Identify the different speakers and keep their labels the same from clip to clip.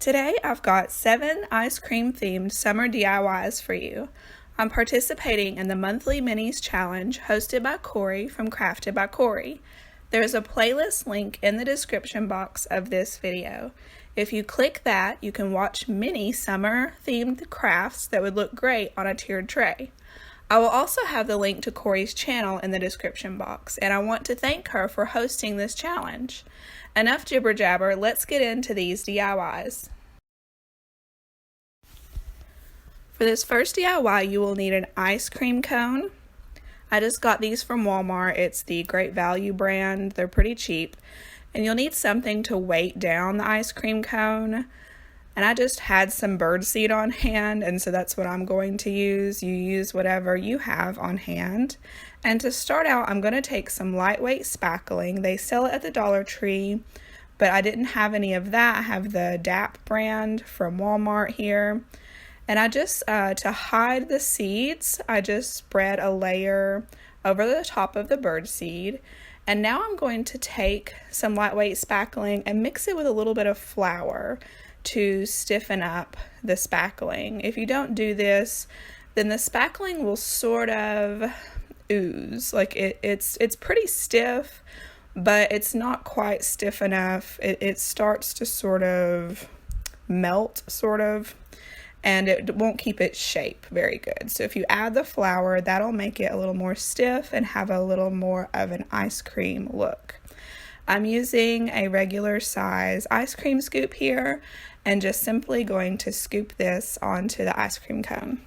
Speaker 1: Today I've got 7 ice cream themed summer DIYs for you. I'm participating in the monthly minis challenge hosted by Corie from Crafted by Corie. There's a playlist link in the description box of this video. If you click that, you can watch mini summer themed crafts that would look great on a tiered tray. I will also have the link to Corie's channel in the description box, and I want to thank her for hosting this challenge. Enough jibber jabber, let's get into these DIYs. For this first DIY, you will need an ice cream cone. I just got these from Walmart. It's the Great Value brand. They're pretty cheap. And you'll need something to weight down the ice cream cone. And I just had some birdseed on hand, and so that's what I'm going to use. You use whatever you have on hand. And to start out, I'm going to take some lightweight spackling. They sell it at the Dollar Tree, but I didn't have any of that. I have the DAP brand from Walmart here. And I just, to hide the seeds, I just spread a layer over the top of the birdseed. And now I'm going to take some lightweight spackling and mix it with a little bit of flour to stiffen up the spackling. If you don't do this, then the spackling will sort of ooze. Like it's pretty stiff, but it's not quite stiff enough. It starts to sort of melt, and it won't keep its shape very good. So if you add the flour, that'll make it a little more stiff and have a little more of an ice cream look. I'm using a regular size ice cream scoop here and just simply going to scoop this onto the ice cream cone.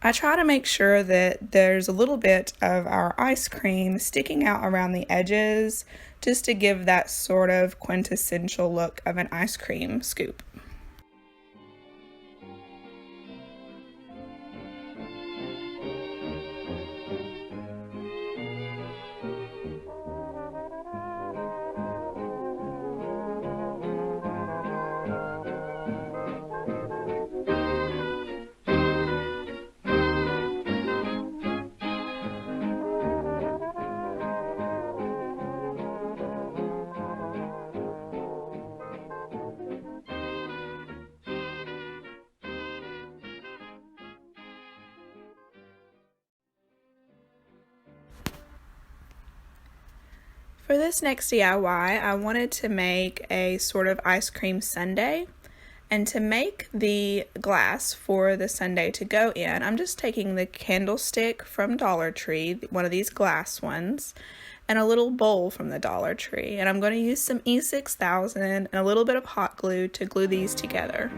Speaker 1: I try to make sure that there's a little bit of our ice cream sticking out around the edges just to give that sort of quintessential look of an ice cream scoop. For this next DIY, I wanted to make a sort of ice cream sundae, and to make the glass for the sundae to go in, I'm just taking the candlestick from Dollar Tree, one of these glass ones, and a little bowl from the Dollar Tree, and I'm going to use some E6000 and a little bit of hot glue to glue these together.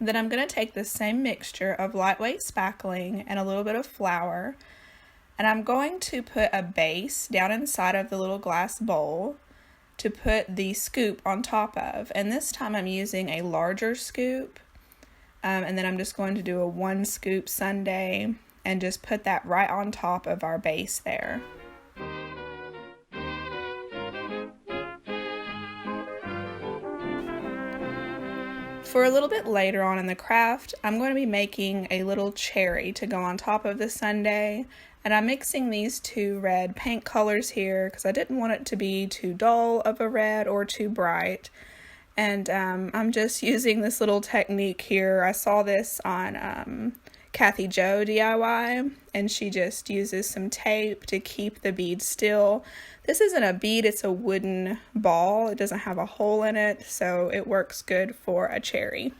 Speaker 1: Then I'm going to take the same mixture of lightweight spackling and a little bit of flour, and I'm going to put a base down inside of the little glass bowl to put the scoop on top of. And this time I'm using a larger scoop, and then I'm just going to do a 1 scoop sundae and just put that right on top of our base there. For a little bit later on in the craft, I'm going to be making a little cherry to go on top of the sundae, and I'm mixing these 2 red paint colors here because I didn't want it to be too dull of a red or too bright. And I'm just using this little technique here. I saw this on Kathy Jo DIY, and she just uses some tape to keep the bead still. This isn't a bead, it's a wooden ball. It doesn't have a hole in it, so it works good for a cherry.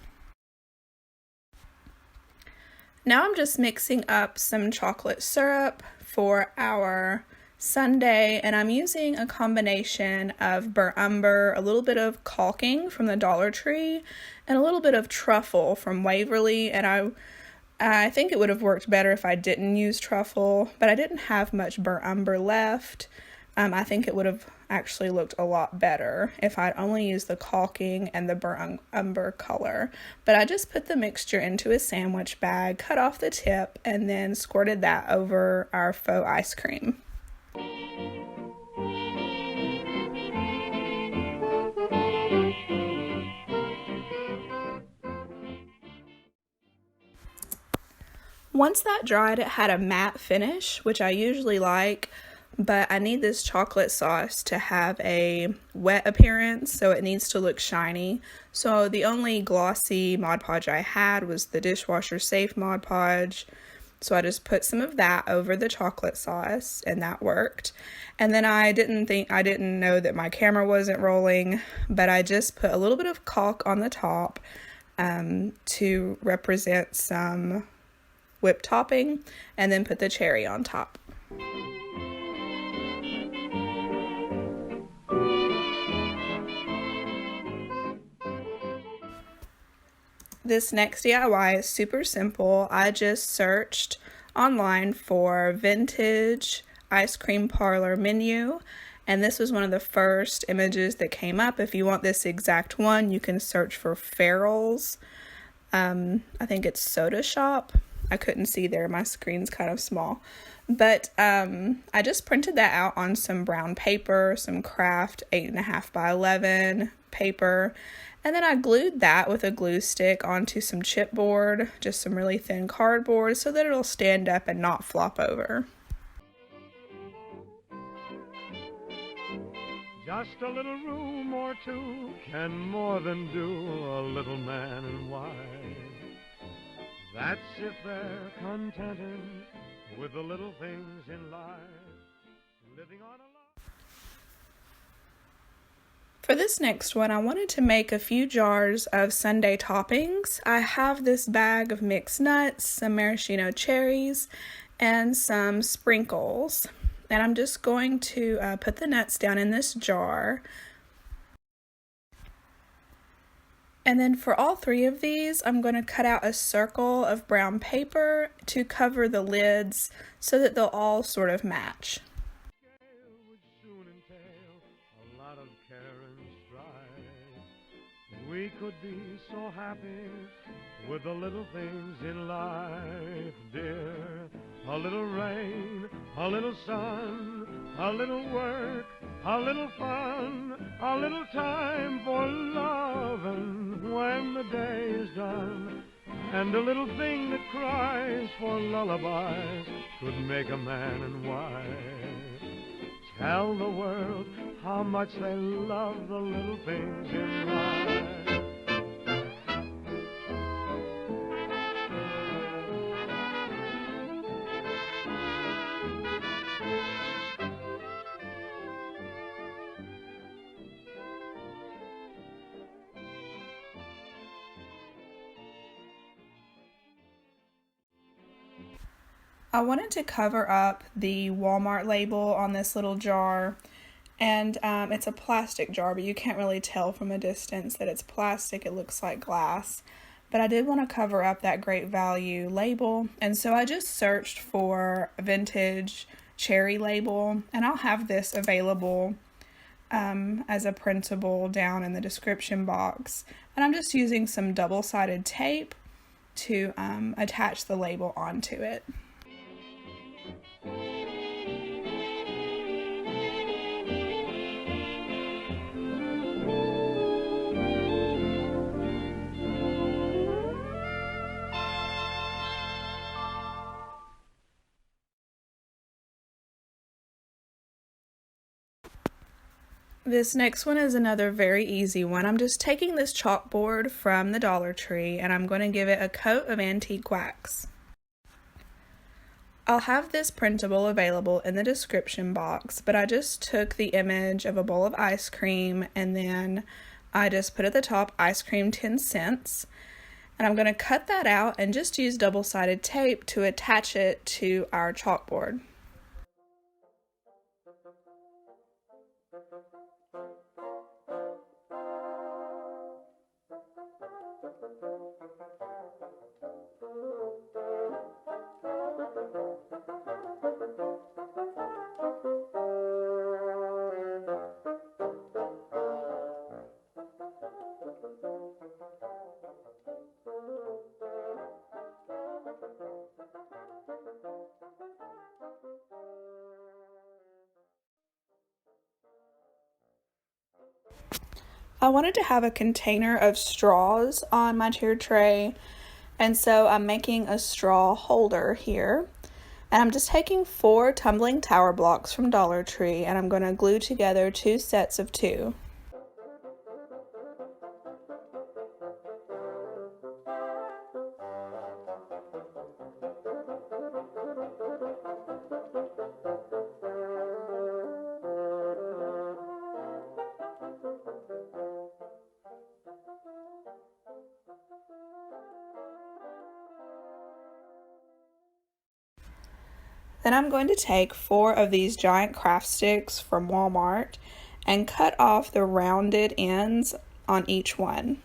Speaker 1: Now I'm just mixing up some chocolate syrup for our sundae, and I'm using a combination of burnt umber, a little bit of caulking from the Dollar Tree, and a little bit of truffle from Waverly. And I think it would have worked better if I didn't use truffle, but I didn't have much burnt umber left. I think it would have actually looked a lot better if I'd only used the caulking and the burnt umber color. But I just put the mixture into a sandwich bag, cut off the tip, and then squirted that over our faux ice cream. Once that dried, it had a matte finish, which I usually like, but I need this chocolate sauce to have a wet appearance, so it needs to look shiny. So the only glossy Mod Podge I had was the dishwasher safe Mod Podge. So I just put some of that over the chocolate sauce, and that worked. And then I didn't know that my camera wasn't rolling, but I just put a little bit of caulk on the top to represent some whipped topping, and then put the cherry on top. This next DIY is super simple. I just searched online for vintage ice cream parlor menu, and this was one of the first images that came up. If you want this exact one, you can search for Farrell's. I think it's Soda Shop. I couldn't see there, my screen's kind of small. But I just printed that out on some brown paper, some craft 8.5 by 11 paper, and then I glued that with a glue stick onto some chipboard, just some really thin cardboard, so that it'll stand up and not flop over.
Speaker 2: Just a little room or two can more than do a little man and wife. That's if they're contented with the little things in life, living on a lot.
Speaker 1: For this next one, I wanted to make a few jars of sundae toppings. I have this bag of mixed nuts, some maraschino cherries, and some sprinkles. And I'm just going to put the nuts down in this jar. And then for all three of these, I'm going to cut out a circle of brown paper to cover the lids so that they'll all sort of match.
Speaker 2: We could be so happy with the little things in life, dear. A little rain, a little sun, a little work, a little fun, a little time for loving when the day is done. And a little thing that cries for lullabies could make a man and wife. Tell the world how much they love the little things in life.
Speaker 1: I wanted to cover up the Walmart label on this little jar, and it's a plastic jar, but you can't really tell from a distance that it's plastic. It looks like glass, but I did want to cover up that Great Value label, and so I just searched for a vintage cherry label, and I'll have this available as a printable down in the description box. And I'm just using some double-sided tape to attach the label onto it. This next one is another very easy one. I'm just taking this chalkboard from the Dollar Tree and I'm going to give it a coat of antique wax. I'll have this printable available in the description box, but I just took the image of a bowl of ice cream and then I just put at the top ice cream 10 cents. And I'm going to cut that out and just use double-sided tape to attach it to our chalkboard. I wanted to have a container of straws on my tier tray, And so I'm making a straw holder here. And I'm just taking 4 tumbling tower blocks from Dollar Tree, and I'm going to glue together 2 sets of 2. Then I'm going to take 4 of these giant craft sticks from Walmart and cut off the rounded ends on each one.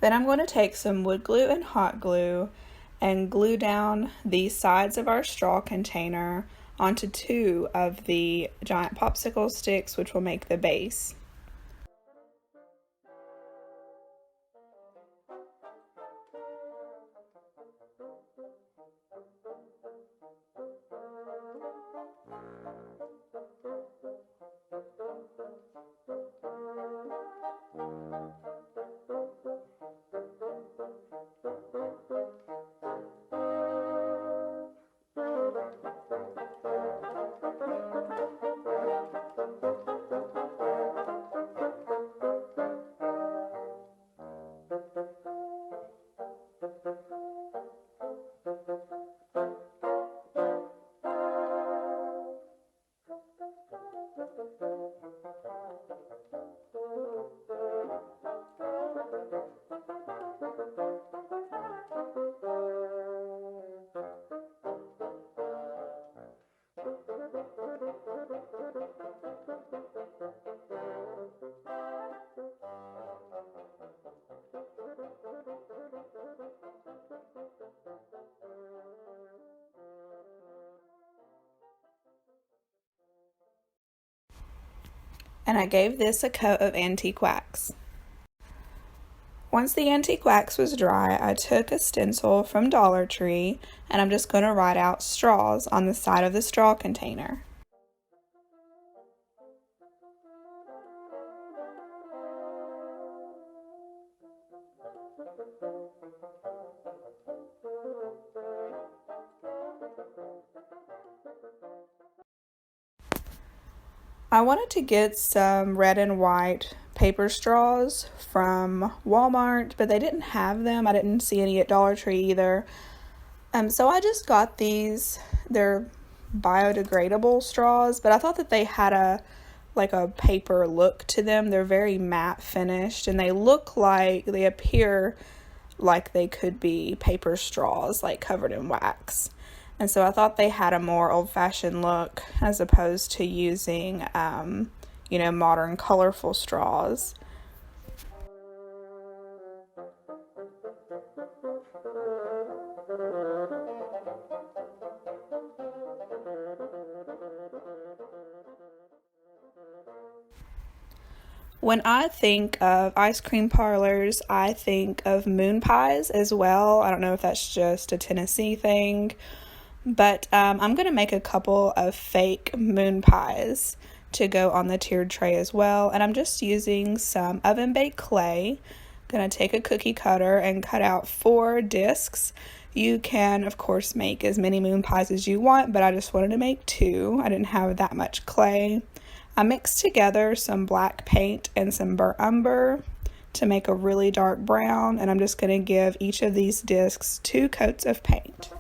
Speaker 1: Then I'm going to take some wood glue and hot glue and glue down the sides of our straw container onto 2 of the giant popsicle sticks, which will make the base. And I gave this a coat of antique wax. Once the antique wax was dry, I took a stencil from Dollar Tree and I'm just going to write out straws on the side of the straw container. I wanted to get some red and white paper straws from Walmart, but they didn't have them. I didn't see any at Dollar Tree either. So I just got these. They're biodegradable straws, but I thought that they had a paper look to them. They're very matte finished, and they appear like they could be paper straws, like covered in wax. And so I thought they had a more old-fashioned look as opposed to using, modern colorful straws. When I think of ice cream parlors, I think of moon pies as well. I don't know if that's just a Tennessee thing, but I'm going to make a couple of fake moon pies to go on the tiered tray as well. And I'm just using some oven baked clay. I'm going to take a cookie cutter and cut out 4 discs. You can, of course, make as many moon pies as you want, but I just wanted to make 2. I didn't have that much clay. I mixed together some black paint and some burnt umber to make a really dark brown, and I'm just going to give each of these discs 2 coats of paint.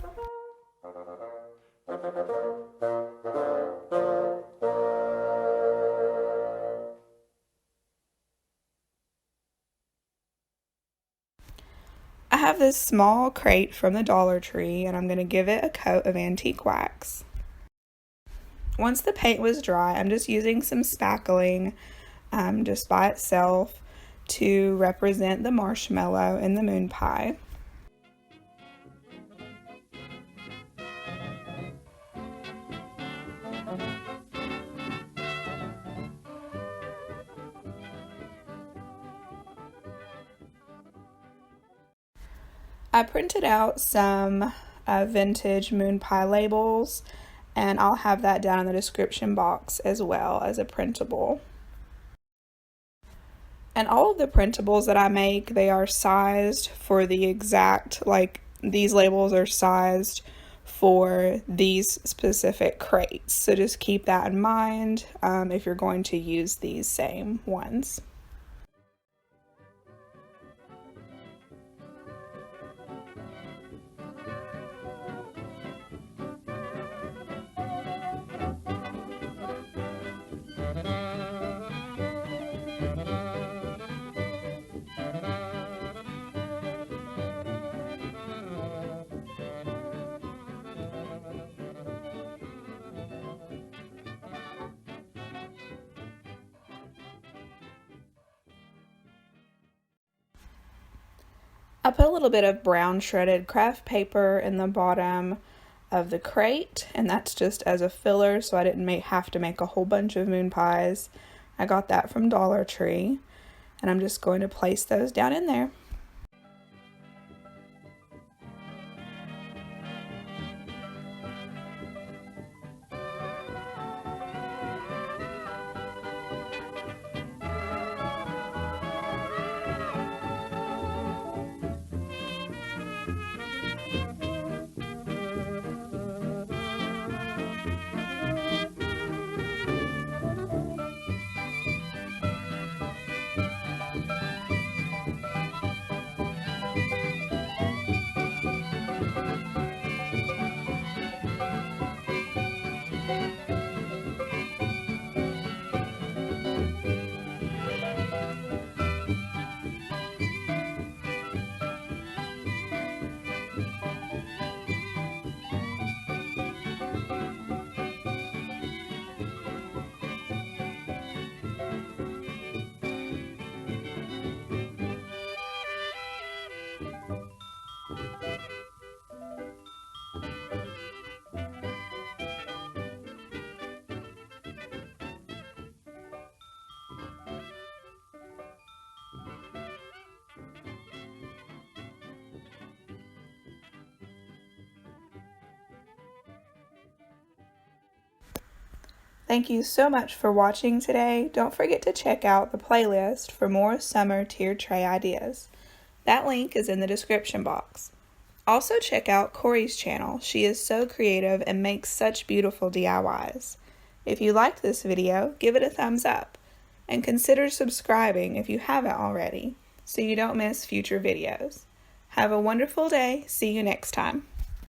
Speaker 1: I have this small crate from the Dollar Tree, and I'm going to give it a coat of antique wax. Once the paint was dry, I'm just using some spackling just by itself to represent the marshmallow and the moon pie. I printed out some vintage moon pie labels, and I'll have that down in the description box as well as a printable. And all of the printables that I make, they are sized for the exact, like these labels are sized for these specific crates. So just keep that in mind if you're going to use these same ones. I put a little bit of brown shredded craft paper in the bottom of the crate, and that's just as a filler so I didn't have to make a whole bunch of moon pies. I got that from Dollar Tree, and I'm just going to place those down in there. Thank you so much for watching today. Don't forget to check out the playlist for more summer tiered tray ideas. That link is in the description box. Also check out Corie's channel. She is so creative and makes such beautiful DIYs. If you liked this video, give it a thumbs up. And consider subscribing if you haven't already, so you don't miss future videos. Have a wonderful day. See you next time.